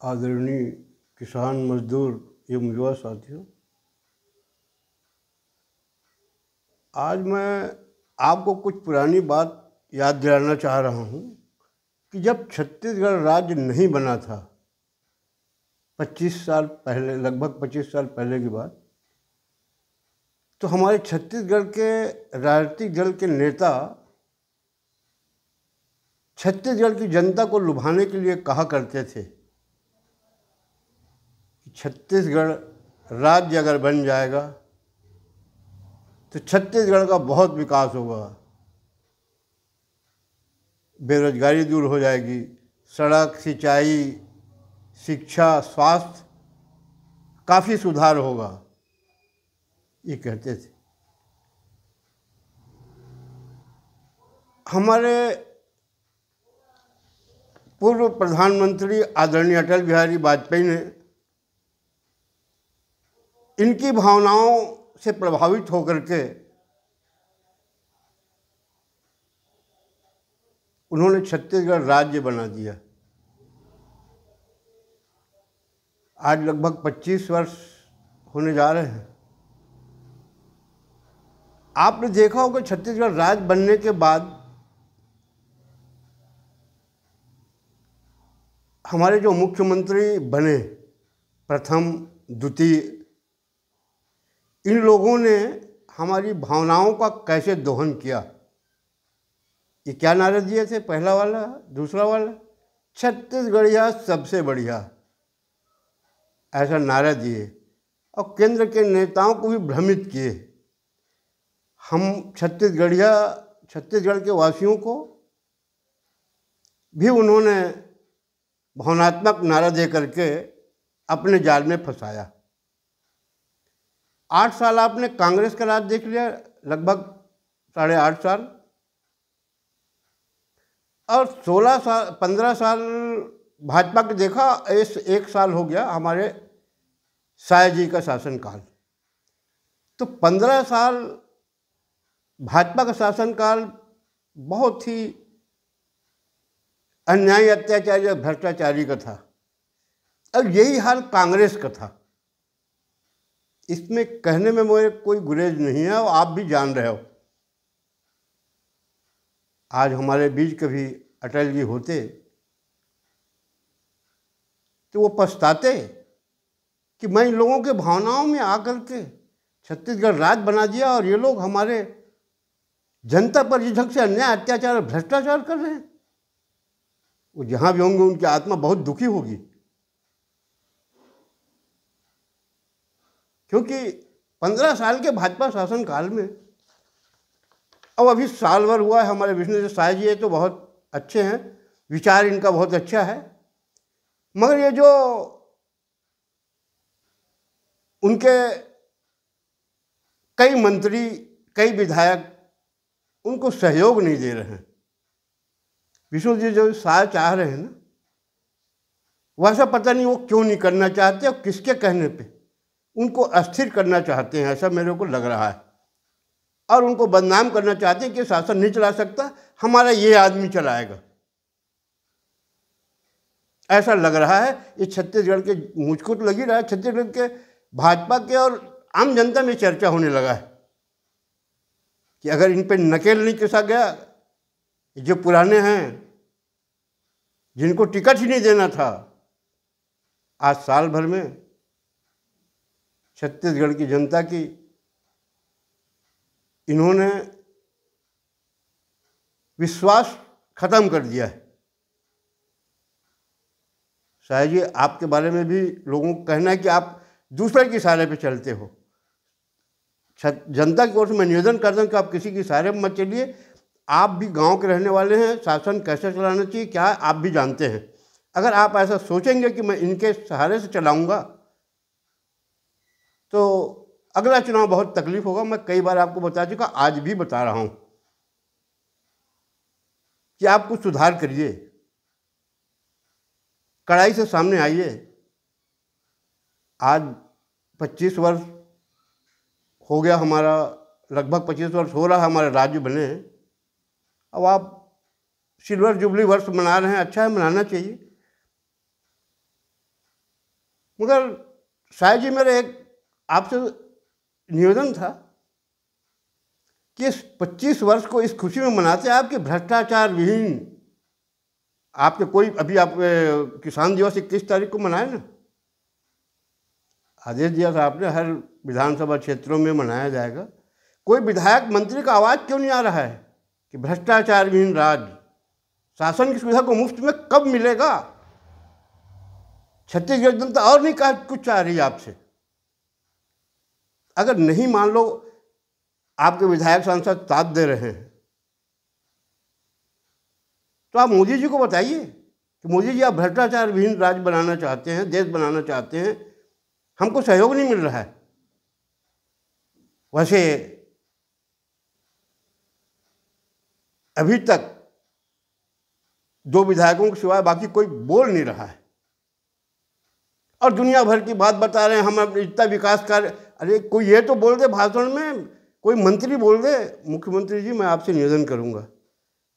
आदरणीय किसान मजदूर एवं युवा साथियों, आज मैं आपको कुछ पुरानी बात याद दिलाना चाह रहा हूँ कि जब छत्तीसगढ़ राज्य नहीं बना था 25 साल पहले, लगभग 25 साल पहले की बात, तो हमारे छत्तीसगढ़ के राजनीतिक दल के नेता छत्तीसगढ़ की जनता को लुभाने के लिए कहा करते थे कि छत्तीसगढ़ राज्य अगर बन जाएगा तो छत्तीसगढ़ का बहुत विकास होगा, बेरोजगारी दूर हो जाएगी, सड़क, सिंचाई, शिक्षा, स्वास्थ्य काफ़ी सुधार होगा, ये कहते थे। हमारे पूर्व प्रधानमंत्री आदरणीय अटल बिहारी वाजपेयी ने इनकी भावनाओं से प्रभावित होकर के उन्होंने छत्तीसगढ़ राज्य बना दिया। आज लगभग 25 वर्ष होने जा रहे हैं। आपने देखा होगा छत्तीसगढ़ राज्य बनने के बाद हमारे जो मुख्यमंत्री बने, प्रथम, द्वितीय, इन लोगों ने हमारी भावनाओं का कैसे दोहन किया। ये क्या नारा दिए थे? पहला वाला, दूसरा वाला, छत्तीसगढ़िया सबसे बढ़िया, ऐसा नारा दिए और केंद्र के नेताओं को भी भ्रमित किए। हम छत्तीसगढ़िया, छत्तीसगढ़ के वासियों को भी उन्होंने भावनात्मक नारा दे करके अपने जाल में फंसाया। 8 साल आपने कांग्रेस का राज देख लिया, लगभग 8.5 साल, और 15 साल भाजपा के देखा। इस 1 साल हो गया हमारे शाह जी का शासनकाल। तो 15 साल भाजपा का शासनकाल बहुत ही अन्यायी, अत्याचारी और भ्रष्टाचारी का था, और यही हाल कांग्रेस का था। इसमें कहने में मुझे कोई गुरेज नहीं है और आप भी जान रहे हो। आज हमारे बीच कभी अटल जी होते तो वो पछताते कि मैं इन लोगों के भावनाओं में आकर के छत्तीसगढ़ राज्य बना दिया और ये लोग हमारे जनता पर जिस ढंग से अन्याय, अत्याचार और भ्रष्टाचार कर रहे हैं। वो जहाँ भी होंगे उनकी आत्मा बहुत दुखी होगी, क्योंकि 15 साल के भाजपा शासनकाल में, अब अभी साल भर हुआ है, हमारे विष्णु साय जी तो बहुत अच्छे हैं, विचार इनका बहुत अच्छा है, मगर ये जो उनके कई मंत्री, कई विधायक उनको सहयोग नहीं दे रहे हैं। विष्णु जी जो साय चाह रहे हैं ना, वैसा पता नहीं वो क्यों नहीं करना चाहते और किसके कहने पे उनको अस्थिर करना चाहते हैं, ऐसा मेरे को लग रहा है। और उनको बदनाम करना चाहते हैं कि शासन नहीं चला सकता, हमारा ये आदमी चलाएगा, ऐसा लग रहा है। ये छत्तीसगढ़ के, मुझको तो लग ही रहा है, छत्तीसगढ़ के भाजपा के और आम जनता में चर्चा होने लगा है कि अगर इन पे नकेल नहीं कसा गया, जो पुराने हैं जिनको टिकट ही नहीं देना था, आज साल भर में छत्तीसगढ़ की जनता की इन्होंने विश्वास खत्म कर दिया है। शायद जी आपके बारे में भी लोगों को कहना है कि आप दूसरे के इशारे पे चलते हो। जनता की ओर से मैं निवेदन करता हूँ कि आप किसी के इशारे में मत चलिए। आप भी गांव के रहने वाले हैं, शासन कैसे चलाना चाहिए क्या आप भी जानते हैं। अगर आप ऐसा सोचेंगे कि मैं इनके सहारे से चलाऊंगा तो अगला चुनाव बहुत तकलीफ होगा। मैं कई बार आपको बता चुका, आज भी बता रहा हूं कि आप कुछ सुधार करिए, कड़ाई से सामने आइए। आज 25 वर्ष हो गया हमारा, लगभग 25 वर्ष हो रहा है हमारे राज्य बने। अब आप सिल्वर जुबली वर्ष मना रहे हैं, अच्छा है, मनाना चाहिए। मगर शायद जी मेरा एक आपसे निवेदन था कि इस 25 वर्ष को इस खुशी में मनाते हैं आपके भ्रष्टाचार विहीन, आपके कोई अभी आप किसान दिवस 21 तारीख को मनाए ना, आदेश दिया था आपने हर विधानसभा क्षेत्रों में मनाया जाएगा। कोई विधायक मंत्री का आवाज़ क्यों नहीं आ रहा है कि भ्रष्टाचार विहीन राज्य, शासन की सुविधा को मुफ्त में कब मिलेगा? छत्तीसगढ़ जनता और नहीं कहा कुछ चाह रही है आपसे। अगर नहीं मान लो आपके विधायक सांसद साथ दे रहे हैं तो आप मोदी जी को बताइए कि मोदी जी आप भ्रष्टाचार विहीन राज्य बनाना चाहते हैं, देश बनाना चाहते हैं, हमको सहयोग नहीं मिल रहा है। वैसे अभी तक 2 विधायकों के सिवाय बाकी कोई बोल नहीं रहा है और दुनिया भर की बात बता रहे हैं हम इतना विकास कार्य। अरे कोई ये तो बोल दे भाषण में, कोई मंत्री बोल दे। मुख्यमंत्री जी मैं आपसे निवेदन करूंगा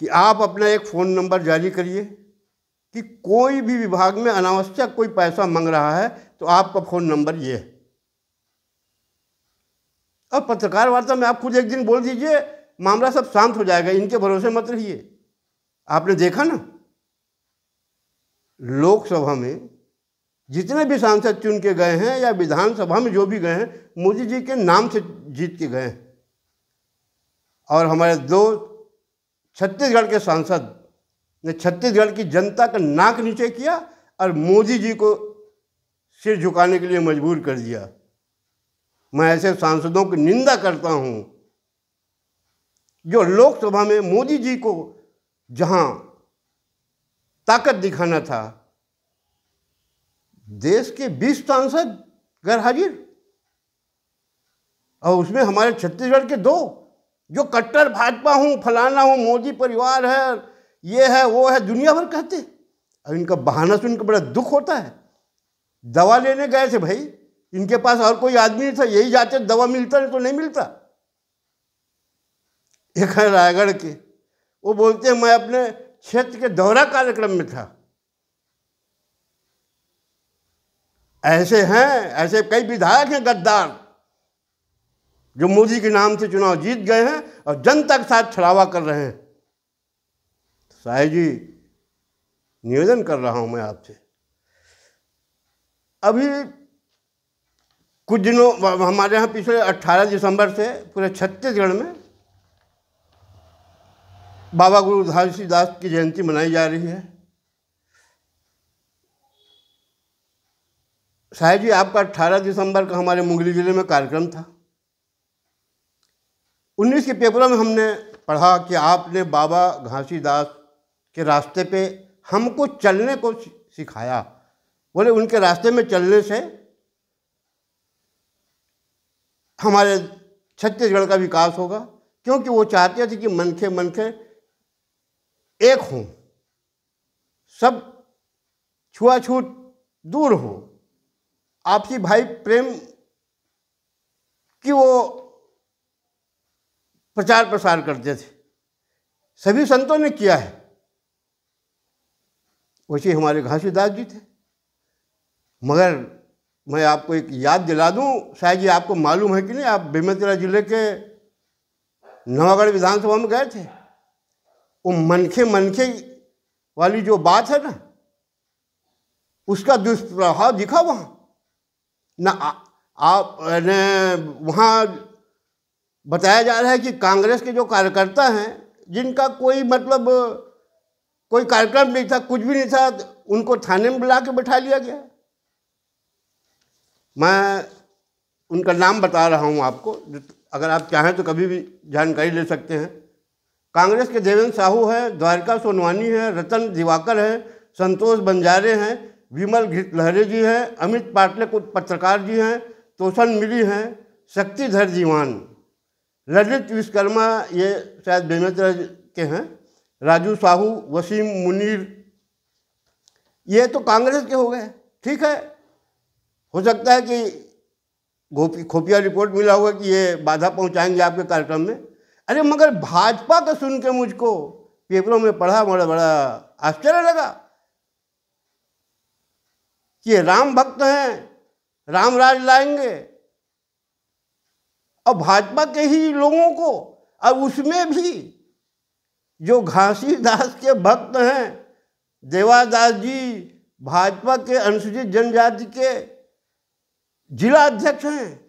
कि आप अपना एक फ़ोन नंबर जारी करिए कि कोई भी विभाग में अनावश्यक कोई पैसा मांग रहा है तो आपका फ़ोन नंबर ये है। और पत्रकार वार्ता में आप खुद एक दिन बोल दीजिए, मामला सब शांत हो जाएगा, इनके भरोसे मत रहिए। आपने देखा ना लोकसभा में जितने भी सांसद चुन के गए हैं या विधानसभा में जो भी गए हैं, मोदी जी के नाम से जीत के गए हैं। और हमारे 2 छत्तीसगढ़ के सांसद ने छत्तीसगढ़ की जनता का नाक नीचे किया और मोदी जी को सिर झुकाने के लिए मजबूर कर दिया। मैं ऐसे सांसदों की निंदा करता हूं जो लोकसभा में मोदी जी को जहां ताकत दिखाना था, देश के 20 सांसद गैर हाजिर और उसमें हमारे छत्तीसगढ़ के 2 जो कट्टर भाजपा हूँ, फलाना हूँ, मोदी परिवार है, ये है वो है, दुनिया भर कहते। और इनका बहाना सुनकर बड़ा दुख होता है। दवा लेने गए थे भाई, इनके पास और कोई आदमी नहीं था, यही जाते दवा मिलता नहीं तो नहीं मिलता। एक है रायगढ़ के, वो बोलते हैं मैं अपने क्षेत्र के दौरा कार्यक्रम में था। ऐसे हैं, ऐसे कई विधायक हैं गद्दार जो मोदी के नाम से चुनाव जीत गए हैं और जनता के साथ छलावा कर रहे हैं। साहिब जी निवेदन कर रहा हूं मैं आपसे, अभी कुछ दिनों हमारे यहाँ पिछले 18 दिसंबर से पूरे छत्तीसगढ़ में बाबा गुरु घासीदास की जयंती मनाई जा रही है। साहिब जी आपका 18 दिसंबर का हमारे मुंगेली जिले में कार्यक्रम था। 19 के पेपरों में हमने पढ़ा कि आपने बाबा घासीदास के रास्ते पे हमको चलने को सिखाया। बोले उनके रास्ते में चलने से हमारे छत्तीसगढ़ का विकास होगा, क्योंकि वो चाहते थे कि मनखे मनखे एक हों, सब छुआछूत दूर हो, आपसी भाई प्रेम की वो प्रचार प्रसार करते थे। सभी संतों ने किया है, वैसे हमारे घासीदास जी थे। मगर मैं आपको एक याद दिला दूं, शायद जी आपको मालूम है कि नहीं, आप बेमेतरा जिले के नवागढ़ विधानसभा में गए थे। वो मनखे मनखे वाली जो बात है ना, उसका दुष्प्रभाव दिखा वहाँ ना। आप वहाँ बताया जा रहा है कि कांग्रेस के जो कार्यकर्ता हैं, जिनका कोई मतलब कोई कार्यक्रम नहीं था, कुछ भी नहीं था, उनको थाने में बुला के बैठा लिया गया। मैं उनका नाम बता रहा हूँ आपको, अगर आप चाहें तो कभी भी जानकारी ले सकते हैं। कांग्रेस के देवेंद्र साहू हैं, द्वारका सोनवानी है, रतन दिवाकर है, संतोष बंजारे हैं, विमल घितलहरे जी हैं, अमित पाटले को पत्रकार जी हैं, तोसन मिली हैं, शक्तिधर दीवान, ललित विश्वकर्मा ये शायद बेमेतरा के हैं, राजू साहू, वसीम मुनीर, ये तो कांग्रेस के हो गए। ठीक है, हो सकता है कि खुफिया रिपोर्ट मिला होगा कि ये बाधा पहुंचाएंगे आपके कार्यक्रम में। अरे मगर भाजपा का सुन के मुझको पेपरों में पढ़ा, बड़ा आश्चर्य लगा कि ये राम भक्त हैं, राम राज लाएंगे, और भाजपा के ही लोगों को, और उसमें भी जो घासीदास के भक्त हैं, देवादास जी भाजपा के अनुसूचित जनजाति के जिला अध्यक्ष हैं,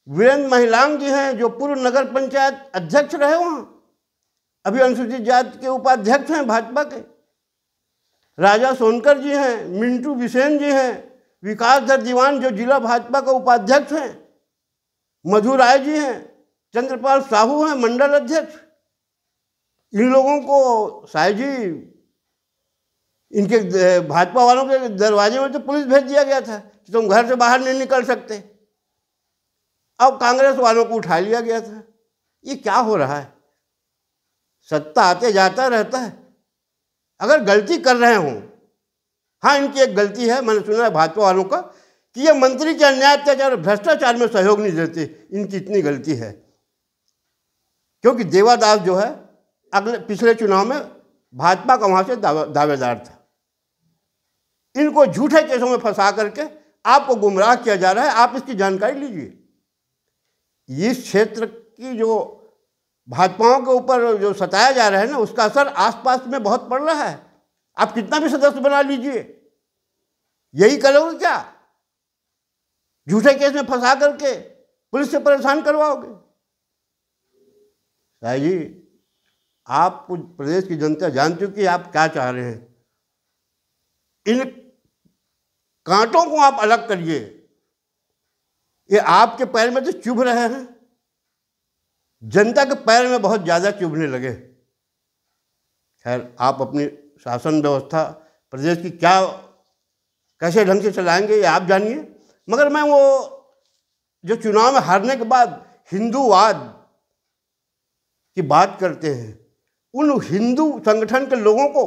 वीरेंद्र महिलांग जी हैं जो पूर्व नगर पंचायत अध्यक्ष रहे वहाँ, अभी अनुसूचित जाति के उपाध्यक्ष हैं भाजपा के, राजा सोनकर जी हैं, मिंटू बिसेन जी हैं, विकास धर दीवान जो जिला भाजपा का उपाध्यक्ष हैं, मधु राय जी हैं, चंद्रपाल साहू हैं मंडल अध्यक्ष। इन लोगों को साई जी, इनके भाजपा वालों के दरवाजे में तो पुलिस भेज दिया गया था कि तुम घर से बाहर नहीं निकल सकते। अब कांग्रेस वालों को उठा लिया गया था। ये क्या हो रहा है? सत्ता आते जाता रहता है। अगर गलती कर रहे हों, हाँ इनकी एक गलती है, मैंने सुना है भाजपा वालों का कि ये मंत्री के अन्याय अत्याचार भ्रष्टाचार में सहयोग नहीं देते, इनकी इतनी गलती है। क्योंकि देवादास जो है पिछले चुनाव में भाजपा का वहाँ से दावेदार था। इनको झूठे केसों में फंसा करके आपको गुमराह किया जा रहा है, आप इसकी जानकारी लीजिए। इस क्षेत्र की जो भाजपाओं के ऊपर जो सताया जा रहा है ना, उसका असर आसपास में बहुत पड़ रहा है। आप कितना भी सदस्य बना लीजिए, यही करोगे क्या? झूठे केस में फंसा करके पुलिस से परेशान करवाओगे? साई जी, आप प्रदेश की जनता जान चुकी है आप क्या चाह रहे हैं। इन कांटों को आप अलग करिए, ये आपके पैर में तो चुभ रहे हैं, जनता के पैर में बहुत ज़्यादा चुभने लगे। खैर, आप अपनी शासन व्यवस्था प्रदेश की क्या कैसे ढंग से चलाएंगे ये आप जानिए, मगर मैं वो जो चुनाव में हारने के बाद हिंदूवाद की बात करते हैं, उन हिंदू संगठन के लोगों को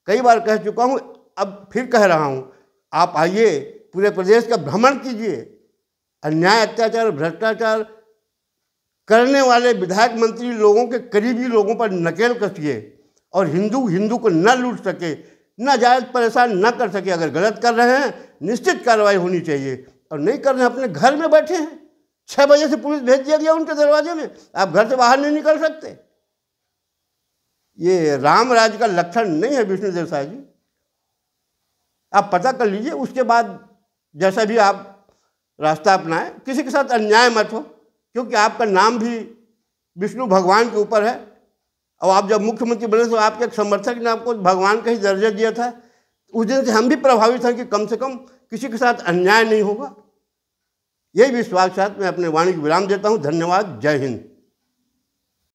कई बार कह चुका हूँ, अब फिर कह रहा हूँ, आप आइए पूरे प्रदेश का भ्रमण कीजिए, अन्याय अत्याचार भ्रष्टाचार करने वाले विधायक मंत्री लोगों के करीबी लोगों पर नकेल कसिए और हिंदू को न लूट सके, न जायज़ परेशान न कर सके। अगर गलत कर रहे हैं निश्चित कार्रवाई होनी चाहिए, और नहीं कर रहे हैं अपने घर में बैठे हैं, 6 बजे से पुलिस भेज दिया गया उनके दरवाजे में, आप घर से बाहर नहीं निकल सकते। ये राम राज का लक्षण नहीं है विष्णुदेव साय जी, आप पता कर लीजिए। उसके बाद जैसा भी आप रास्ता अपनाएं, किसी के साथ अन्याय मत हो, क्योंकि आपका नाम भी विष्णु भगवान के ऊपर है, और आप जब मुख्यमंत्री बने तो आपके एक समर्थक ने आपको भगवान का ही दर्जा दिया था। उस दिन से हम भी प्रभावित हैं कि कम से कम किसी के साथ अन्याय नहीं होगा। यही विश्वास के साथ मैं अपने वाणी को विराम देता हूँ। धन्यवाद। जय हिंद।